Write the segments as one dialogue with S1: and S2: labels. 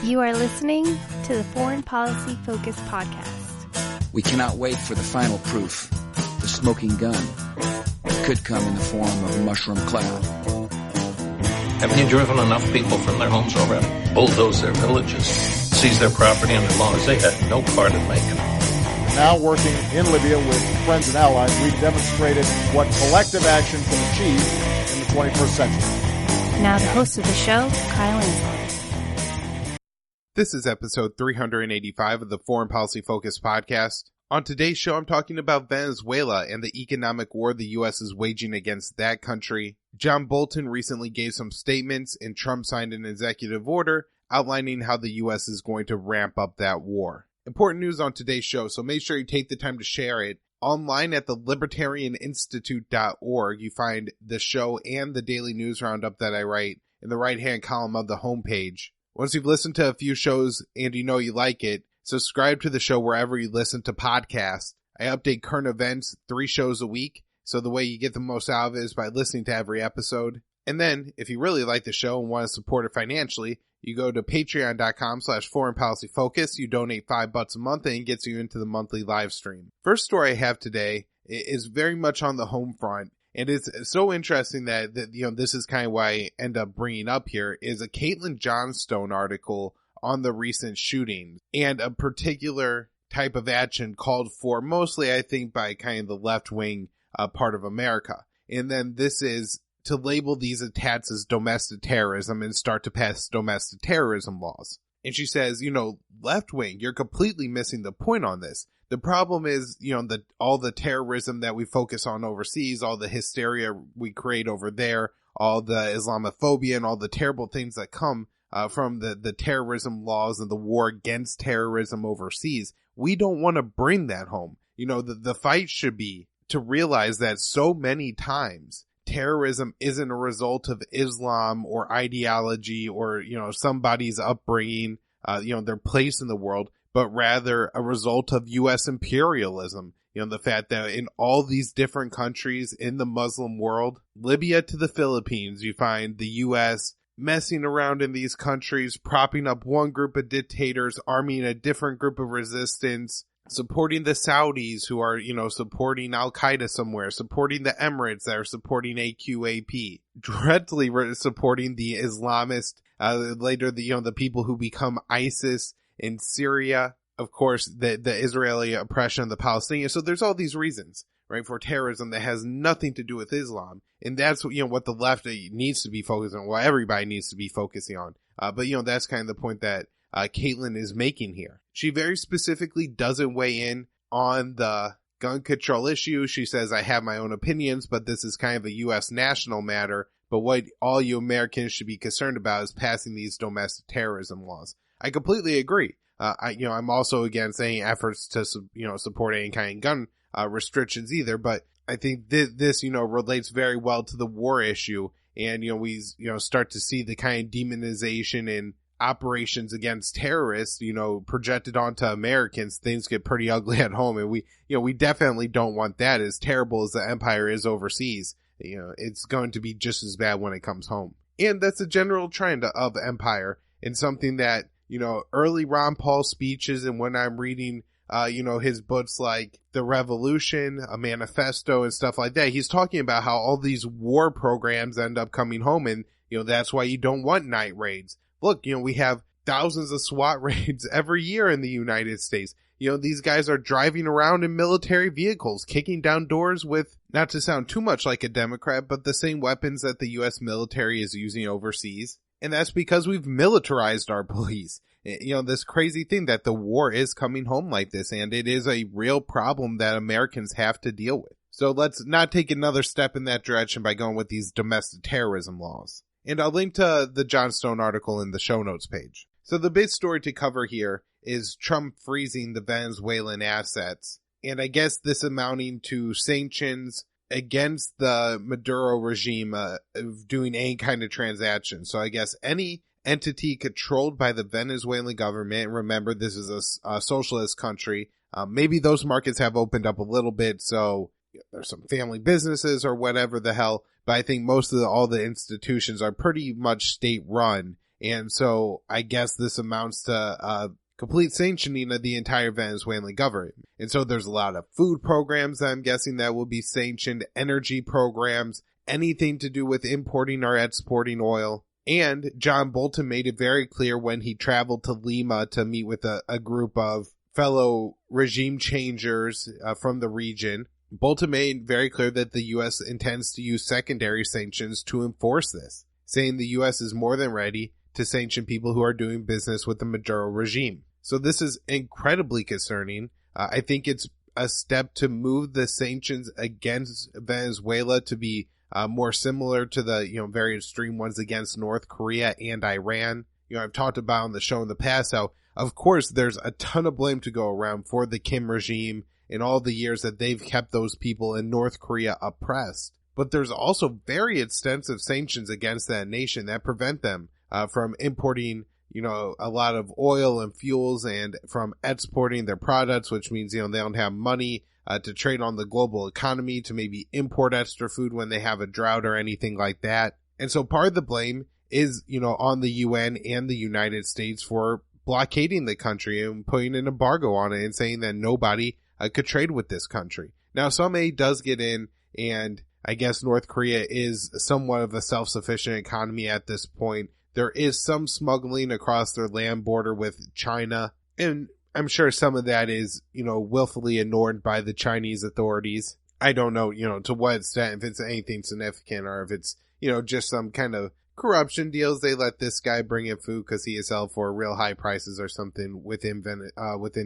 S1: You are listening to the Foreign Policy Focus podcast.
S2: We cannot wait for the final proof. The smoking gun. It could come in the form of a mushroom cloud.
S3: Haven't you driven enough people from their homes already? Bulldoze their villages, seize their property and their laws. They had no part in making it.
S4: Now working in Libya with friends and allies, we've demonstrated what collective action can achieve in the 21st century.
S1: Now the host of the show, Kyle Ansel.
S5: This is episode 385 of the Foreign Policy Focus podcast. On today's show, I'm talking about Venezuela and the economic war the U.S. is waging against that country. John Bolton recently gave some statements, and Trump signed an executive order outlining how the U.S. is going to ramp up that war. Important news on today's show, so make sure you take the time to share it. Online at the libertarianinstitute.org, you find the show and the daily news roundup that I write in the right-hand column of the homepage. Once you've listened to a few shows and you know you like it, subscribe to the show wherever you listen to podcasts. I update current events 3 shows a week, so the way you get the most out of it is by listening to every episode. And then, if you really like the show and want to support it financially, you go to patreon.com/foreignpolicyfocus. You donate $5 a month and it gets you into the monthly live stream. First story I have today is very much on the home front. And it's so interesting that this is kind of why I end up bringing up here is a Caitlin Johnstone article on the recent shootings and a particular type of action called for mostly, I think, by kind of the left-wing part of America. And then this is to label these attacks as domestic terrorism and start to pass domestic terrorism laws. And she says, left-wing, you're completely missing the point on this. The problem is, all the terrorism that we focus on overseas, all the hysteria we create over there, all the Islamophobia and all the terrible things that come from the terrorism laws and the war against terrorism overseas. We don't want to bring that home. The fight should be to realize that so many times terrorism isn't a result of Islam or ideology or, somebody's upbringing, their place in the world, but rather a result of U.S. imperialism. The fact that in all these different countries in the Muslim world, Libya to the Philippines, you find the U.S. messing around in these countries, propping up one group of dictators, arming a different group of resistance, supporting the Saudis who are, supporting Al-Qaeda somewhere, supporting the Emirates that are supporting AQAP, directly supporting the Islamist, later the people who become ISIS in Syria, of course, the Israeli oppression of the Palestinians. So there's all these reasons, right, for terrorism that has nothing to do with Islam. And that's, what the left needs to be focusing on. Well, everybody needs to be focusing on. But that's kind of the point that Caitlin is making here. She very specifically doesn't weigh in on the gun control issue. She says, I have my own opinions, but this is kind of a U.S. national matter. But what all you Americans should be concerned about is passing these domestic terrorism laws. I completely agree. I'm also against any efforts to, support any kind of gun restrictions either. But I think this, relates very well to the war issue. And, we, start to see the kind of demonization and operations against terrorists, projected onto Americans. Things get pretty ugly at home. And we definitely don't want that. As terrible as the empire is overseas, it's going to be just as bad when it comes home. And that's a general trend of empire and something that, early Ron Paul speeches, and when I'm reading, his books like The Revolution, A Manifesto, and stuff like that, he's talking about how all these war programs end up coming home, and, that's why you don't want night raids. Look, we have thousands of SWAT raids every year in the United States. These guys are driving around in military vehicles, kicking down doors with, not to sound too much like a Democrat, but the same weapons that the U.S. military is using overseas. And that's because we've militarized our police. This crazy thing that the war is coming home like this, and it is a real problem that Americans have to deal with. So let's not take another step in that direction by going with these domestic terrorism laws. And I'll link to the Johnstone article in the show notes page. So the big story to cover here is Trump freezing the Venezuelan assets. And I guess this amounting to sanctions against the Maduro regime of doing any kind of transaction. So I guess any entity controlled by the Venezuelan government, remember this is a socialist country, maybe those markets have opened up a little bit, so there's some family businesses or whatever the hell, but I think most of all the institutions are pretty much state run. And so I guess this amounts to complete sanctioning of the entire Venezuelan government. And so there's a lot of food programs that I'm guessing that will be sanctioned, energy programs, anything to do with importing or exporting oil. And John Bolton made it very clear when he traveled to Lima to meet with a group of fellow regime changers from the region. Bolton made very clear that the U.S. intends to use secondary sanctions to enforce this, saying the U.S. is more than ready to sanction people who are doing business with the Maduro regime. So this is incredibly concerning. I think it's a step to move the sanctions against Venezuela to be more similar to the very extreme ones against North Korea and Iran. I've talked about on the show in the past how, of course, there's a ton of blame to go around for the Kim regime in all the years that they've kept those people in North Korea oppressed. But there's also very extensive sanctions against that nation that prevent them from importing, a lot of oil and fuels, and from exporting their products, which means, they don't have money to trade on the global economy, to maybe import extra food when they have a drought or anything like that. And so part of the blame is, on the UN and the United States for blockading the country and putting an embargo on it and saying that nobody could trade with this country. Now, some aid does get in, and I guess North Korea is somewhat of a self-sufficient economy at this point. There is some smuggling across their land border with China, and I'm sure some of that is, willfully ignored by the Chinese authorities. I don't know, to what extent, if it's anything significant or if it's, just some kind of corruption deals. They let this guy bring in food because he is sell for real high prices or something within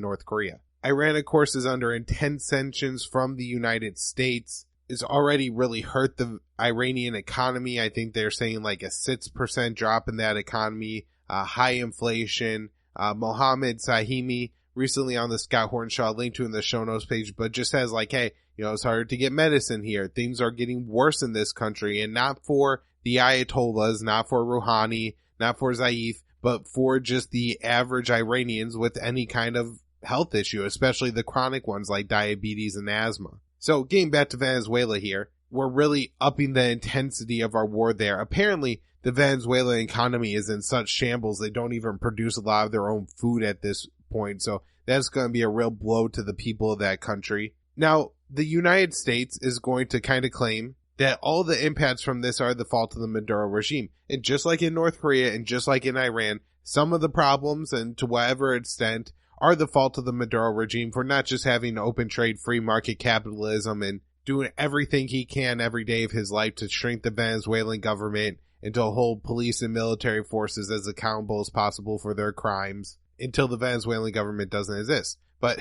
S5: North Korea. Iran, of course, is under intense sanctions from the United States. It's already really hurt the Iranian economy. I think they're saying like a 6% drop in that economy, high inflation. Mohammed Sahimi recently on the Scott Horton Show, I'll link to in the show notes page, but just says like, hey, it's hard to get medicine here. Things are getting worse in this country, and not for the Ayatollahs, not for Rouhani, not for Zaif, but for just the average Iranians with any kind of health issue, especially the chronic ones like diabetes and asthma. So getting back to Venezuela here, we're really upping the intensity of our war there. Apparently, the Venezuelan economy is in such shambles they don't even produce a lot of their own food at this point. So that's going to be a real blow to the people of that country. Now, the United States is going to kind of claim that all the impacts from this are the fault of the Maduro regime. And just like in North Korea and just like in Iran, some of the problems, and to whatever extent, are the fault of the Maduro regime for not just having open trade, free market capitalism, and doing everything he can every day of his life to shrink the Venezuelan government and to hold police and military forces as accountable as possible for their crimes until the Venezuelan government doesn't exist. But,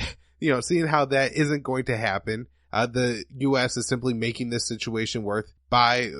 S5: seeing how that isn't going to happen, the U.S. is simply making this situation worse by,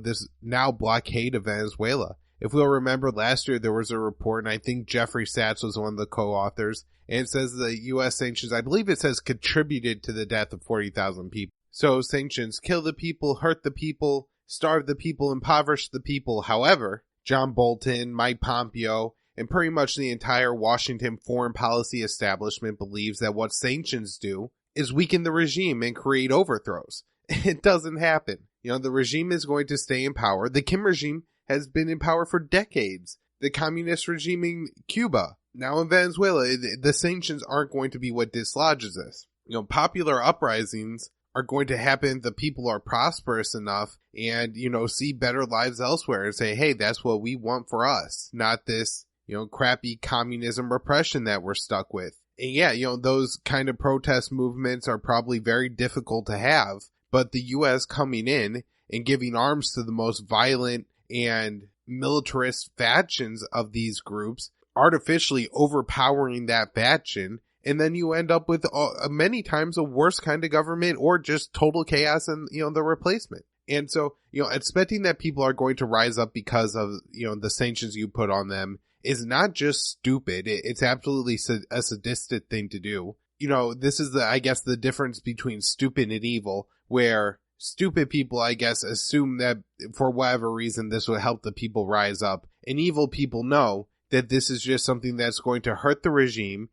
S5: this now blockade of Venezuela. If we'll remember, last year there was a report, and I think Jeffrey Sachs was one of the co-authors, and it says the U.S. sanctions, I believe it says, contributed to the death of 40,000 people. So sanctions kill the people, hurt the people, starve the people, impoverish the people. However, John Bolton, Mike Pompeo, and pretty much the entire Washington foreign policy establishment believes that what sanctions do is weaken the regime and create overthrows. It doesn't happen. The regime is going to stay in power. The Kim regime has been in power for decades. The communist regime in Cuba, now in Venezuela, the sanctions aren't going to be what dislodges this. Popular uprisings are going to happen if the people are prosperous enough and, see better lives elsewhere and say, hey, that's what we want for us, not this, crappy communism repression that we're stuck with. And yeah, those kind of protest movements are probably very difficult to have, but the U.S. coming in and giving arms to the most violent and militarist factions of these groups, artificially overpowering that faction, and then you end up with many times a worse kind of government or just total chaos and, the replacement. And so, expecting that people are going to rise up because of, the sanctions you put on them is not just stupid. It's absolutely a sadistic thing to do. This is the difference between stupid and evil, where stupid people, I guess, assume that for whatever reason this will help the people rise up. And evil people know that this is just something that's going to hurt the regime,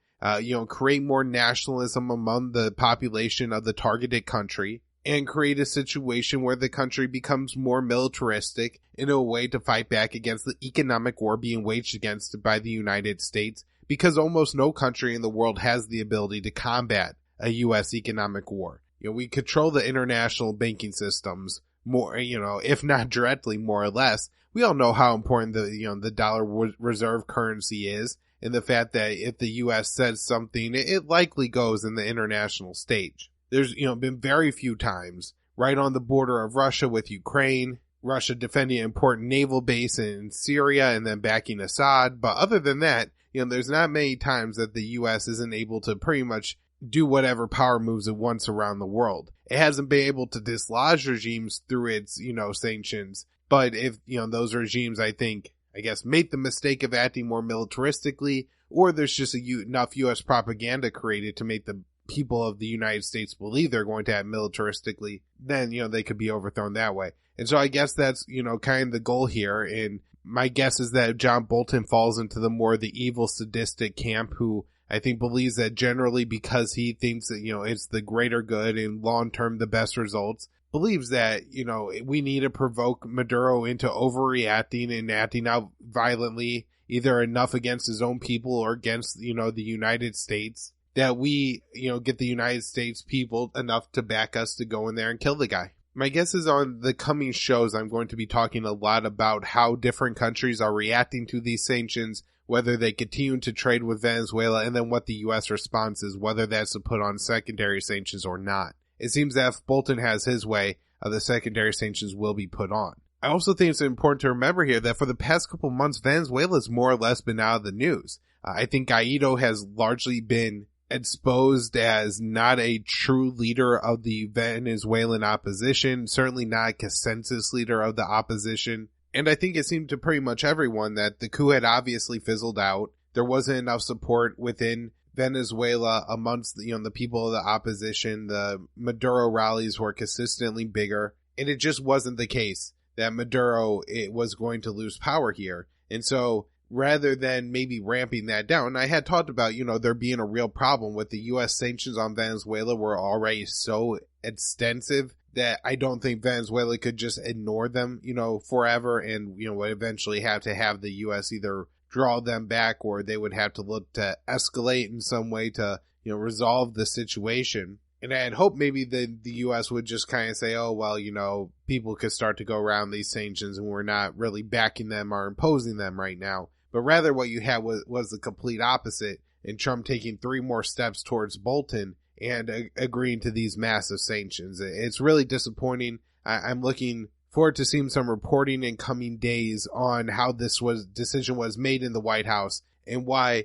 S5: create more nationalism among the population of the targeted country. and create a situation where the country becomes more militaristic in a way to fight back against the economic war being waged against it by the United States, because almost no country in the world has the ability to combat a U.S. economic war. We control the international banking systems more, if not directly, more or less. We all know how important the dollar reserve currency is, and the fact that if the U.S. says something, it likely goes in the international stage. There's, been very few times right on the border of Russia with Ukraine, Russia defending an important naval base in Syria and then backing Assad. But other than that, there's not many times that the U.S. isn't able to pretty much do whatever power moves it wants around the world. It hasn't been able to dislodge regimes through its, sanctions. But if, those regimes, I guess, make the mistake of acting more militaristically, or there's just enough U.S. propaganda created to make the people of the United States believe they're going to act militaristically, then, they could be overthrown that way. And so I guess that's, kind of the goal here. And my guess is that John Bolton falls into the evil, sadistic camp, who I think believes that generally because he thinks that, it's the greater good and long-term the best results, believes that, we need to provoke Maduro into overreacting and acting out violently, either enough against his own people or against, the United States, that we, get the United States people enough to back us to go in there and kill the guy. My guess is on the coming shows, I'm going to be talking a lot about how different countries are reacting to these sanctions, whether they continue to trade with Venezuela, and then what the U.S. response is, whether that's to put on secondary sanctions or not. It seems that if Bolton has his way, the secondary sanctions will be put on. I also think it's important to remember here that for the past couple months, Venezuela's more or less been out of the news. I think Guaido has largely been exposed as not a true leader of the Venezuelan opposition, certainly not a consensus leader of the opposition. And I think it seemed to pretty much everyone that the coup had obviously fizzled out. There wasn't enough support within Venezuela amongst the people of the opposition. The Maduro rallies were consistently bigger, and it just wasn't the case that Maduro was going to lose power here. And so rather than maybe ramping that down, I had talked about, there being a real problem with the U.S. sanctions on Venezuela were already so extensive that I don't think Venezuela could just ignore them, forever, and, would eventually have to have the U.S. either draw them back, or they would have to look to escalate in some way to, resolve the situation. And I had hoped maybe the U.S. would just kind of say, oh, well, people could start to go around these sanctions and we're not really backing them or imposing them right now. But rather what you had was the complete opposite, and Trump taking 3 more steps towards Bolton and agreeing to these massive sanctions. It's really disappointing. I'm looking forward to seeing some reporting in coming days on how this decision was made in the White House, and why,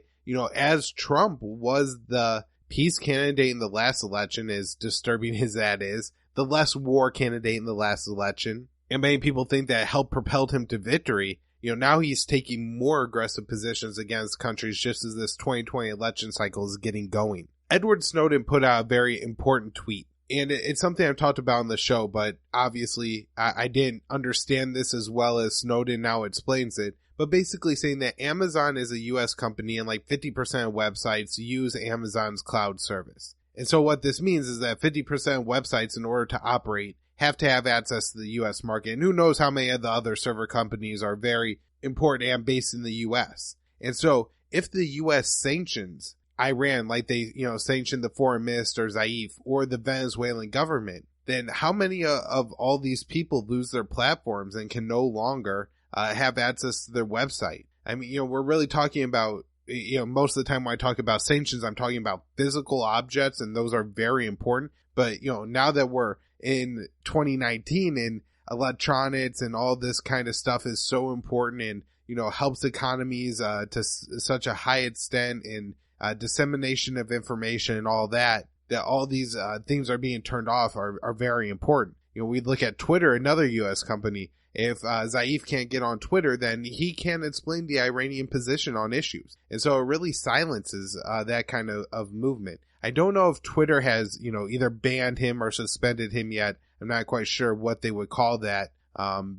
S5: as Trump was the peace candidate in the last election, as disturbing as that is, the less war candidate in the last election, and many people think that helped propel him to victory. Now he's taking more aggressive positions against countries just as this 2020 election cycle is getting going. Edward Snowden put out a very important tweet, and it's something I've talked about on the show, but obviously I didn't understand this as well as Snowden now explains it, but basically saying that Amazon is a U.S. company and like 50% of websites use Amazon's cloud service. And so what this means is that 50% of websites, in order to operate, have to have access to the U.S. market. And who knows how many of the other server companies are very important and based in the U.S. And so if the U.S. sanctions Iran, like they, sanctioned the foreign minister Zaif or the Venezuelan government, then how many of all these people lose their platforms and can no longer have access to their website? I mean, we're really talking about, most of the time when I talk about sanctions, I'm talking about physical objects, and those are very important. But, now that we're in 2019 and electronics and all this kind of stuff is so important and, helps economies to such a high extent, and dissemination of information and all that all these things are being turned off are very important. We look at Twitter, another U.S. company. If Zaif can't get on Twitter, then he can't explain the Iranian position on issues. And so it really silences that kind of movement. I don't know if Twitter has, either banned him or suspended him yet. I'm not quite sure what they would call that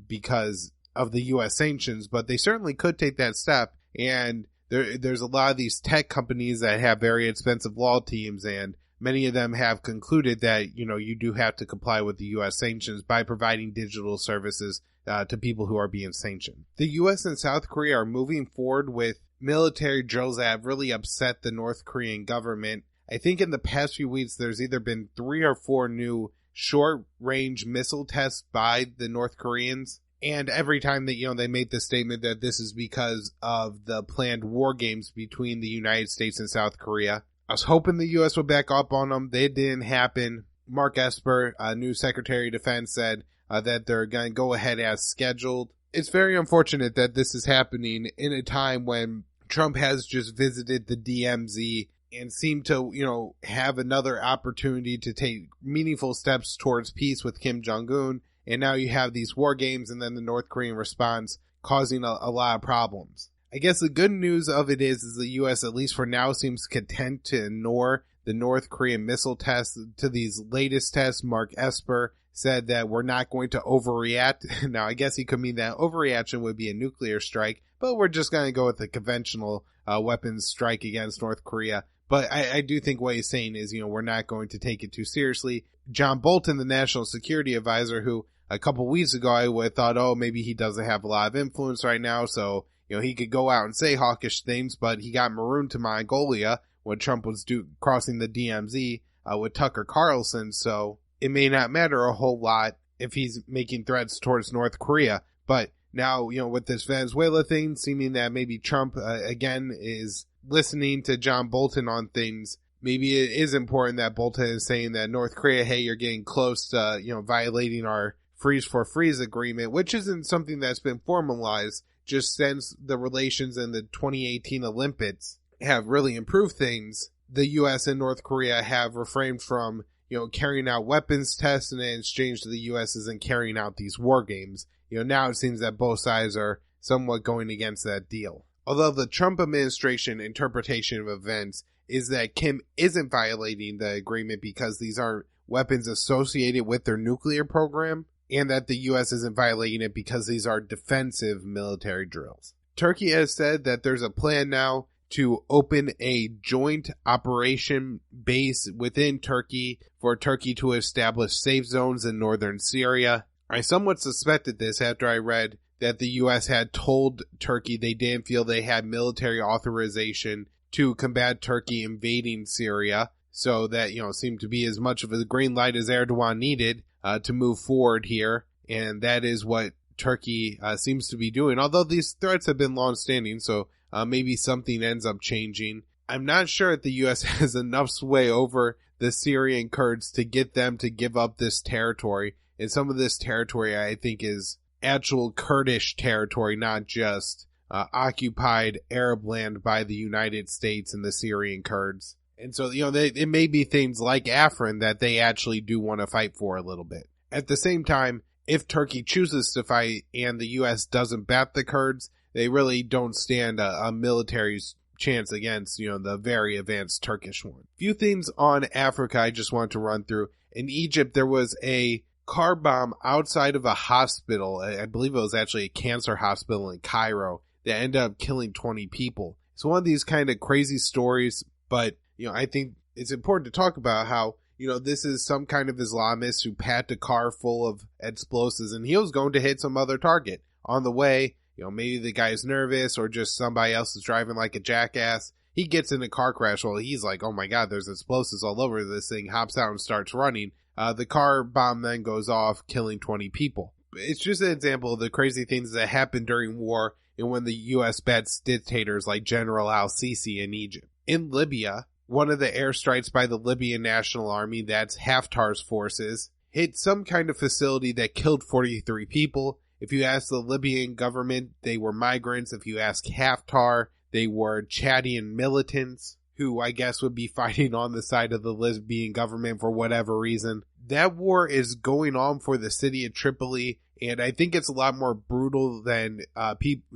S5: because of the U.S. sanctions, but they certainly could take that step. And there's a lot of these tech companies that have very expensive law teams, and many of them have concluded that, you do have to comply with the U.S. sanctions by providing digital services to people who are being sanctioned. The U.S. and South Korea are moving forward with military drills that have really upset the North Korean government. I think in the past few weeks, there's either been 3 or 4 new short-range missile tests by the North Koreans. And every time that, they made the statement that this is because of the planned war games between the United States and South Korea. I was hoping the U.S. would back up on them. They didn't happen. Mark Esper, new Secretary of Defense, said that they're going to go ahead as scheduled. It's very unfortunate that this is happening in a time when Trump has just visited the DMZ and seemed to, have another opportunity to take meaningful steps towards peace with Kim Jong-un. And now you have these war games and then the North Korean response causing a lot of problems. I guess the good news of it is the U.S., at least for now, seems content to ignore the North Korean missile tests. To these latest tests, Mark Esper said that we're not going to overreact. Now, I guess he could mean that overreaction would be a nuclear strike, but we're just going to go with a conventional weapons strike against North Korea. But I do think what he's saying is, we're not going to take it too seriously. John Bolton, the National Security Advisor, who a couple weeks ago I would have thought, maybe he doesn't have a lot of influence right now, so he could go out and say hawkish things, but he got marooned to Mongolia when Trump was crossing the DMZ with Tucker Carlson, so it may not matter a whole lot if he's making threats towards North Korea. But now, with this Venezuela thing, seeming that maybe Trump, again, is listening to John Bolton on things, maybe it is important that Bolton is saying that North Korea, hey, you're getting close to, violating our freeze for freeze agreement, which isn't something that's been formalized. Just since the relations in the 2018 Olympics have really improved things, the U.S. and North Korea have refrained from, carrying out weapons tests, and in exchange the U.S. isn't carrying out these war games. Now it seems that both sides are somewhat going against that deal. Although the Trump administration interpretation of events is that Kim isn't violating the agreement because these aren't weapons associated with their nuclear program, and that the U.S. isn't violating it because these are defensive military drills. Turkey has said that there's a plan now to open a joint operation base within Turkey for Turkey to establish safe zones in northern Syria. I somewhat suspected this after I read that the U.S. had told Turkey they didn't feel they had military authorization to combat Turkey invading Syria. So that, seemed to be as much of a green light as Erdogan needed to move forward here. And that is what Turkey seems to be doing. Although these threats have been long-standing, so maybe something ends up changing. I'm not sure if the U.S. has enough sway over the Syrian Kurds to get them to give up this territory. And some of this territory, I think, is actual Kurdish territory, not just occupied Arab land by the United States and the Syrian Kurds. And so, it may be things like Afrin that they actually do want to fight for a little bit. At the same time, if Turkey chooses to fight and the U.S. doesn't bat the Kurds, they really don't stand a military chance against, the very advanced Turkish one. Few things on Africa I just want to run through. In Egypt, there was a car bomb outside of a hospital. I believe it was actually a cancer hospital in Cairo that ended up killing 20 people. It's one of these kind of crazy stories, but I think it's important to talk about how, this is some kind of Islamist who packed a car full of explosives and he was going to hit some other target. On the way, maybe the guy's nervous or just somebody else is driving like a jackass. He gets in a car crash while he's like, oh my God, there's explosives all over this thing, hops out and starts running. The car bomb then goes off, killing 20 people. It's just an example of the crazy things that happen during war and when the U.S. bats dictators like General al-Sisi in Egypt. In Libya, one of the airstrikes by the Libyan National Army, that's Haftar's forces, hit some kind of facility that killed 43 people. If you ask the Libyan government, they were migrants. If you ask Haftar, they were Chadian militants who I guess would be fighting on the side of the Libyan government for whatever reason. That war is going on for the city of Tripoli, and I think it's a lot more brutal than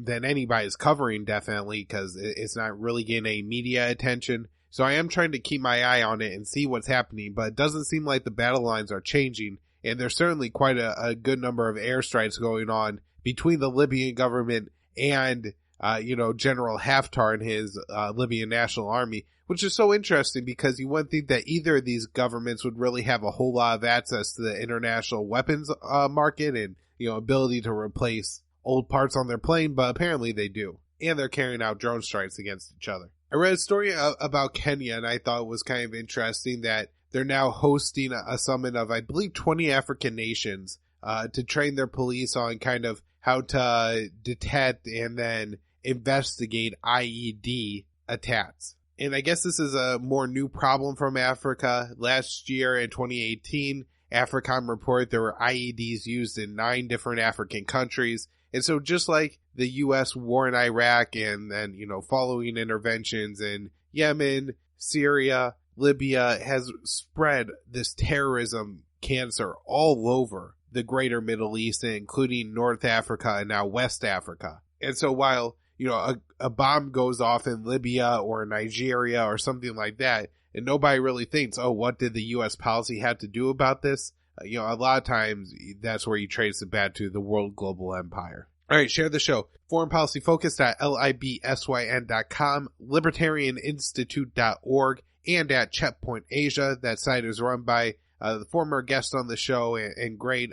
S5: anybody's covering, definitely, because it's not really getting any media attention. So I am trying to keep my eye on it and see what's happening, but it doesn't seem like the battle lines are changing, and there's certainly quite a good number of airstrikes going on between the Libyan government and General Haftar and his Libyan National Army, which is so interesting because you wouldn't think that either of these governments would really have a whole lot of access to the international weapons market and, ability to replace old parts on their plane, but apparently they do. And they're carrying out drone strikes against each other. I read a story about Kenya, and I thought it was kind of interesting that they're now hosting a summit of, I believe, 20 African nations to train their police on kind of how to detect and then investigate IED attacks. And I guess this is a more new problem from Africa. Last year in 2018, AFRICOM reported there were IEDs used in 9 different African countries. And so just like the U.S. war in Iraq and then, following interventions in Yemen, Syria, Libya has spread this terrorism cancer all over the greater Middle East, including North Africa and now West Africa. And so while, a bomb goes off in Libya or Nigeria or something like that, and nobody really thinks, oh, what did the U.S. policy have to do about this? A lot of times that's where you trace it back to the world global empire. All right, share the show. foreignpolicyfocus.libsyn.com, libertarianinstitute.org, and at Checkpoint Asia. That site is run by the former guest on the show and great,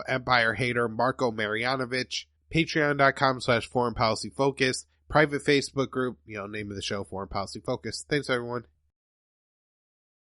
S5: empire hater Marco Marianovich. Patreon.com/foreignpolicyfocus. Private Facebook group, name of the show, Foreign Policy Focus. Thanks, everyone.